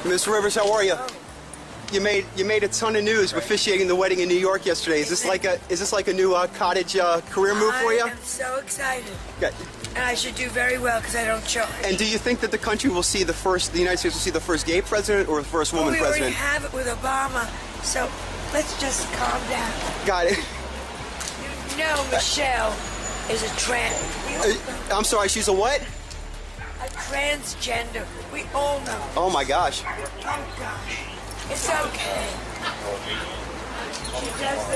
Miss Rivers, how are you? You made a ton of news officiating the wedding in New York yesterday. Is this like a new cottage career move for you? I am so excited. Okay. And I should do very well because I don't charge. And do you think that the country will see the United States will see the first gay president or the first woman we president? already have it with Obama, so let's just calm down. Got it. You know Michelle is a trans. I'm sorry, she's a what? A transgender. We all know. Oh my gosh. Oh gosh. It's okay. She does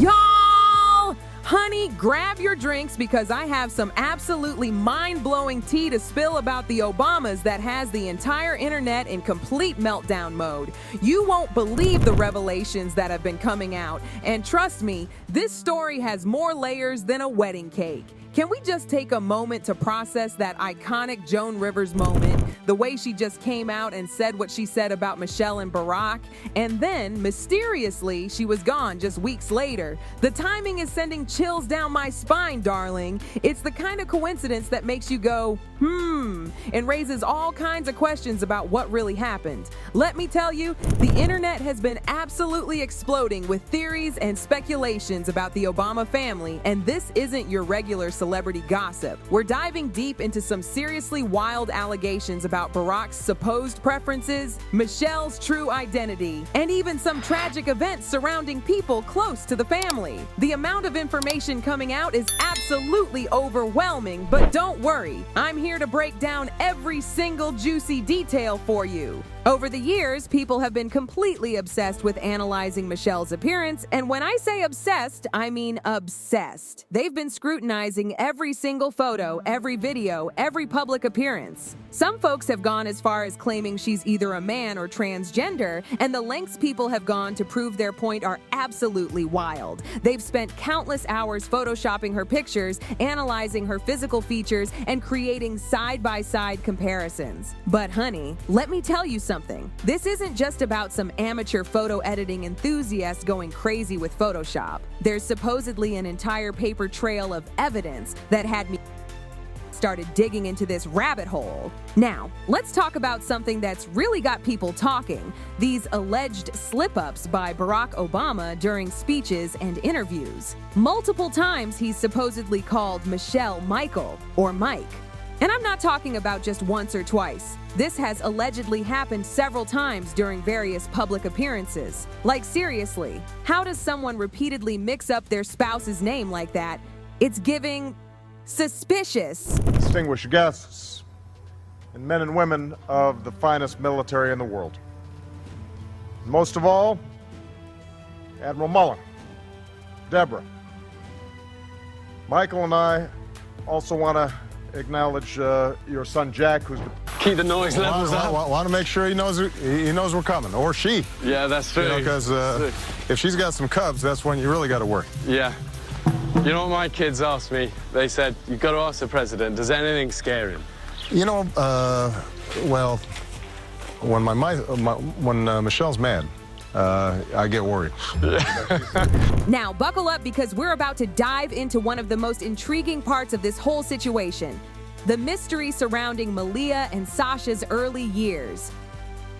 Y'all! Honey, grab your drinks because I have some absolutely mind-blowing tea to spill about the Obamas that has the entire internet in complete meltdown mode. You won't believe the revelations that have been coming out. And trust me, this story has more layers than a wedding cake. Can we just take a moment to process that iconic Joan Rivers moment, the way she just came out and said what she said about Michelle and Barack, and then, mysteriously, she was gone just weeks later? The timing is sending chills down my spine, darling. It's the kind of coincidence that makes you go, and raises all kinds of questions about what really happened. Let me tell you, the internet has been absolutely exploding with theories and speculations about the Obama family, and this isn't your regular celebrity gossip. We're diving deep into some seriously wild allegations about Barack's supposed preferences, Michelle's true identity, and even some tragic events surrounding people close to the family. The amount of information coming out is absolutely overwhelming, but don't worry, I'm here to break down every single juicy detail for you. Over the years, people have been completely obsessed with analyzing Michelle's appearance, and when I say obsessed, I mean obsessed. They've been scrutinizing every single photo, every video, every public appearance. Some folks have gone as far as claiming she's either a man or transgender, and the lengths people have gone to prove their point are absolutely wild. They've spent countless hours photoshopping her pictures, analyzing her physical features, and creating side-by-side comparisons. But honey, let me tell you something. This isn't just about some amateur photo editing enthusiast going crazy with Photoshop. There's supposedly an entire paper trail of evidence that had me started digging into this rabbit hole. Now, let's talk about something that's really got people talking: these alleged slip-ups by Barack Obama during speeches and interviews. Multiple times he's supposedly called Michelle Michael or Mike. And I'm not talking about just once or twice. This has allegedly happened several times during various public appearances. Like seriously, how does someone repeatedly mix up their spouse's name like that? It's giving suspicious. Distinguished guests, and men and women of the finest military in the world. Most of all, Admiral Mullen, Deborah. Michael and I also want to acknowledge your son Jack, who's keep the noise levels up. Want to make sure he knows we're coming, or she. Yeah, that's true. Because if she's got some cubs, that's when you really got to work. Yeah. You know what my kids asked me? They said, "You've got to ask the president, does anything scare him?" You know, well, when Michelle's mad, I get worried. Now, buckle up because we're about to dive into one of the most intriguing parts of this whole situation: the mystery surrounding Malia and Sasha's early years.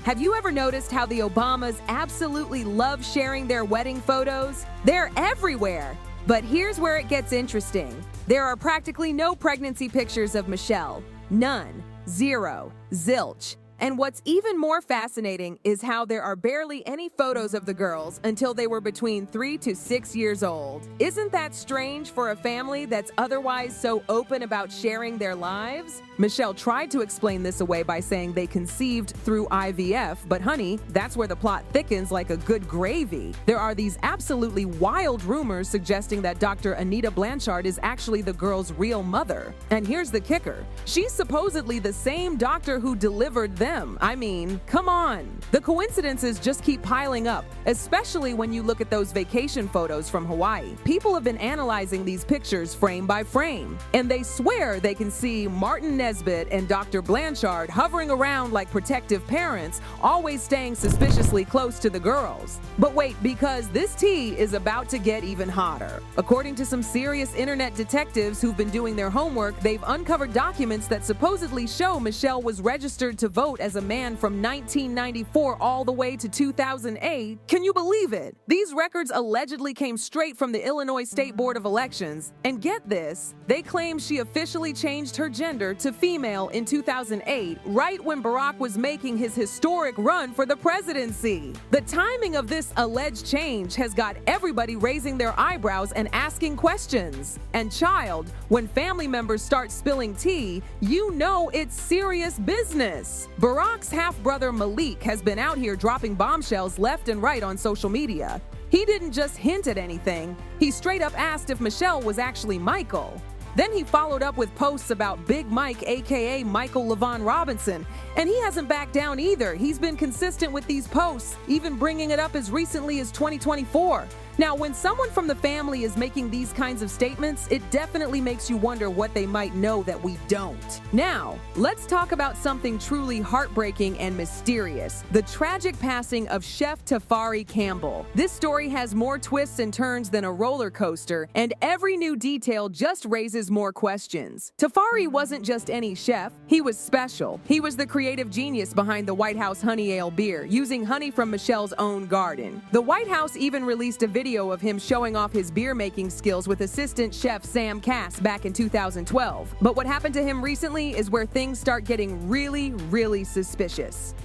Have you ever noticed how the Obamas absolutely love sharing their wedding photos? They're everywhere. But here's where it gets interesting. There are practically no pregnancy pictures of Michelle. None. Zero. Zilch. And what's even more fascinating is how there are barely any photos of the girls until they were between 3 to 6 years old. Isn't that strange for a family that's otherwise so open about sharing their lives? Michelle tried to explain this away by saying they conceived through IVF, but honey, that's where the plot thickens like a good gravy. There are these absolutely wild rumors suggesting that Dr. Anita Blanchard is actually the girl's real mother. And here's the kicker: she's supposedly the same doctor who delivered them. I mean, come on. The coincidences just keep piling up, especially when you look at those vacation photos from Hawaii. People have been analyzing these pictures frame by frame, and they swear they can see Martin Nesbitt and Dr. Blanchard hovering around like protective parents, always staying suspiciously close to the girls. But wait, because this tea is about to get even hotter. According to some serious internet detectives who've been doing their homework, they've uncovered documents that supposedly show Michelle was registered to vote as a man from 1994 all the way to 2008. Can you believe it? These records allegedly came straight from the Illinois State Board of Elections. And get this, they claim she officially changed her gender to female in 2008, right when Barack was making his historic run for the presidency. The timing of this alleged change has got everybody raising their eyebrows and asking questions. And child, when family members start spilling tea, you know it's serious business. Barack's half-brother Malik has been out here dropping bombshells left and right on social media. He didn't just hint at anything, he straight up asked if Michelle was actually Michael. Then he followed up with posts about Big Mike, aka Michael LaVon Robinson, and he hasn't backed down either. He's been consistent with these posts, even bringing it up as recently as 2024. Now, when someone from the family is making these kinds of statements, it definitely makes you wonder what they might know that we don't. Now, let's talk about something truly heartbreaking and mysterious: the tragic passing of Chef Tafari Campbell. This story has more twists and turns than a roller coaster, and every new detail just raises more questions. Tafari wasn't just any chef, he was special. He was the creative genius behind the White House Honey Ale beer, using honey from Michelle's own garden. The White House even released a video of him showing off his beer-making skills with assistant chef Sam Cass back in 2012. But what happened to him recently is where things start getting really suspicious.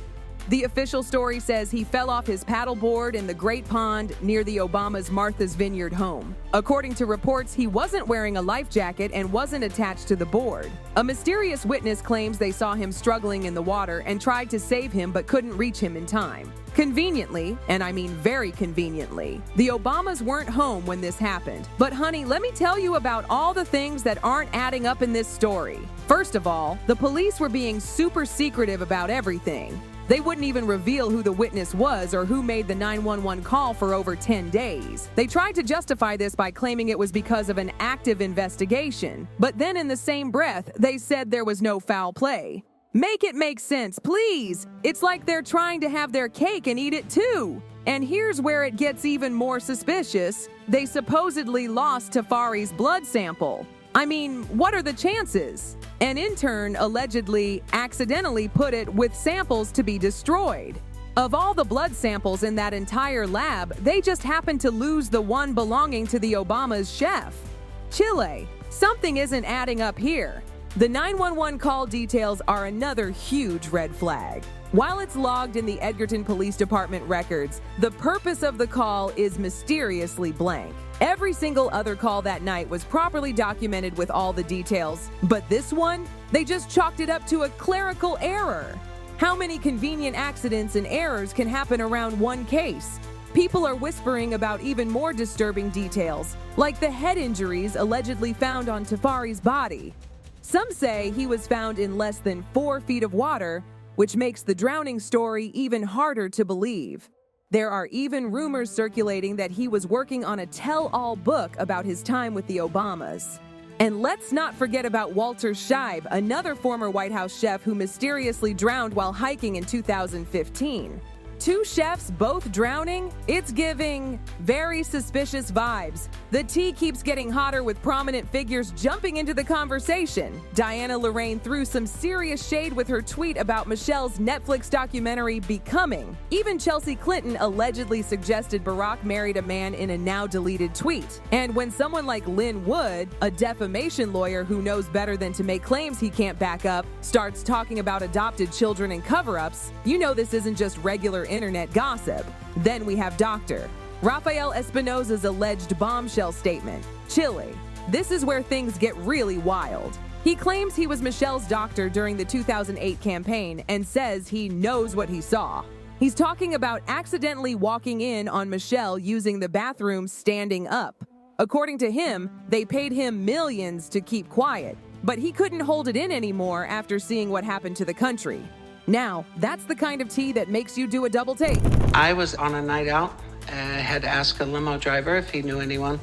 The official story says he fell off his paddleboard in the Great Pond near the Obamas' Martha's Vineyard home. According to reports, he wasn't wearing a life jacket and wasn't attached to the board. A mysterious witness claims they saw him struggling in the water and tried to save him but couldn't reach him in time. Conveniently, and I mean very conveniently, the Obamas weren't home when this happened. But honey, let me tell you about all the things that aren't adding up in this story. First of all, the police were being super secretive about everything. They wouldn't even reveal who the witness was or who made the 911 call for over 10 days. They tried to justify this by claiming it was because of an active investigation. But then in the same breath, they said there was no foul play. Make it make sense, please. It's like they're trying to have their cake and eat it too. And here's where it gets even more suspicious. They supposedly lost Tafari's blood sample. I mean, what are the chances? An intern allegedly accidentally put it with samples to be destroyed. Of all the blood samples in that entire lab, they just happened to lose the one belonging to the Obamas' chef. Chile, something isn't adding up here. The 911 call details are another huge red flag. While it's logged in the Edgerton Police Department records, the purpose of the call is mysteriously blank. Every single other call that night was properly documented with all the details, but this one, they just chalked it up to a clerical error. How many convenient accidents and errors can happen around one case? People are whispering about even more disturbing details, like the head injuries allegedly found on Tafari's body. Some say he was found in less than 4 feet of water, which makes the drowning story even harder to believe. There are even rumors circulating that he was working on a tell-all book about his time with the Obamas. And let's not forget about Walter Scheib, another former White House chef who mysteriously drowned while hiking in 2015. 2 chefs both drowning? It's giving very suspicious vibes. The tea keeps getting hotter with prominent figures jumping into the conversation. Diana Lorraine threw some serious shade with her tweet about Michelle's Netflix documentary Becoming. Even Chelsea Clinton allegedly suggested Barack married a man in a now-deleted tweet. And when someone like Lynn Wood, a defamation lawyer who knows better than to make claims he can't back up, starts talking about adopted children and cover-ups, you know this isn't just regular internet gossip. Then we have Dr. Rafael Espinosa's alleged bombshell statement. Chile. This is where things get really wild. He claims he was Michelle's doctor during the 2008 campaign and says he knows what he saw. He's talking about accidentally walking in on Michelle using the bathroom standing up. According to him, they paid him millions to keep quiet, but he couldn't hold it in anymore after seeing what happened to the country. Now, that's the kind of tea that makes you do a double take. I was on a night out, had asked a limo driver if he knew anyone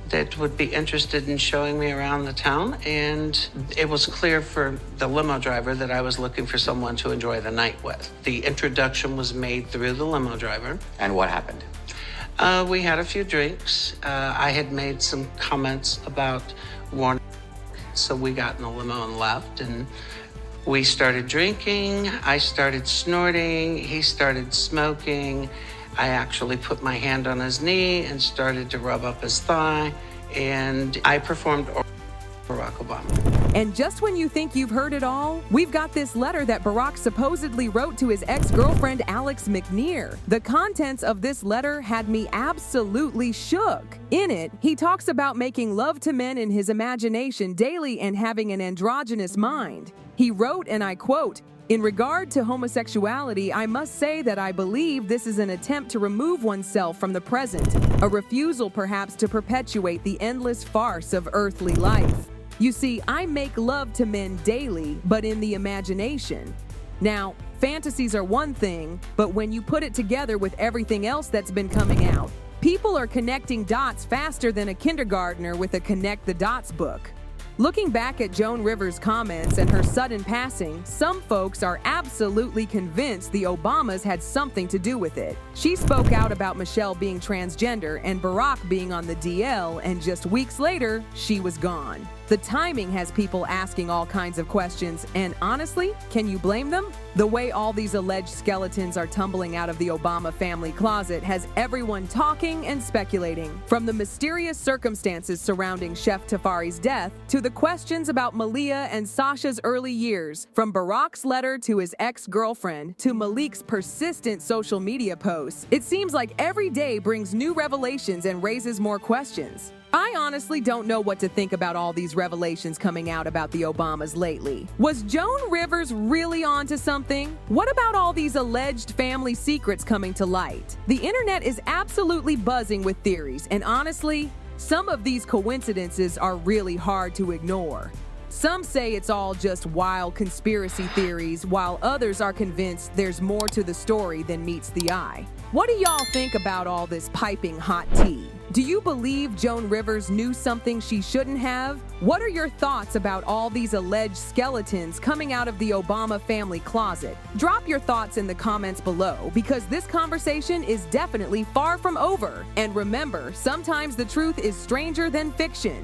that would be interested in showing me around the town, and it was clear for the limo driver that I was looking for someone to enjoy the night with. The introduction was made through the limo driver. And what happened? We had a few drinks. I had made some comments about Warner, so we got in the limo and left, and we started drinking. I started snorting. He started smoking. I actually put my hand on his knee and started to rub up his thigh, and I performed Barack Obama. And just when you think you've heard it all, we've got this letter that Barack supposedly wrote to his ex-girlfriend Alex McNear. The contents of this letter had me absolutely shook. In it, he talks about making love to men in his imagination daily and having an androgynous mind. He wrote, and I quote, "In regard to homosexuality, I must say that I believe this is an attempt to remove oneself from the present, a refusal perhaps to perpetuate the endless farce of earthly life. You see, I make love to men daily, but in the imagination." Now, fantasies are one thing, but when you put it together with everything else that's been coming out, people are connecting dots faster than a kindergartner with a Connect the Dots book. Looking back at Joan Rivers' comments and her sudden passing, some folks are absolutely convinced the Obamas had something to do with it. She spoke out about Michelle being transgender and Barack being on the DL, and just weeks later, she was gone. The timing has people asking all kinds of questions, and honestly, can you blame them? The way all these alleged skeletons are tumbling out of the Obama family closet has everyone talking and speculating. From the mysterious circumstances surrounding Chef Tafari's death to the questions about Malia and Sasha's early years, from Barack's letter to his ex-girlfriend to Malik's persistent social media posts, it seems like every day brings new revelations and raises more questions. I honestly don't know what to think about all these revelations coming out about the Obamas lately. Was Joan Rivers really onto something? What about all these alleged family secrets coming to light? The internet is absolutely buzzing with theories, and honestly, some of these coincidences are really hard to ignore. Some say it's all just wild conspiracy theories, while others are convinced there's more to the story than meets the eye. What do y'all think about all this piping hot tea? Do you believe Joan Rivers knew something she shouldn't have? What are your thoughts about all these alleged skeletons coming out of the Obama family closet? Drop your thoughts in the comments below, because this conversation is definitely far from over. And remember, sometimes the truth is stranger than fiction.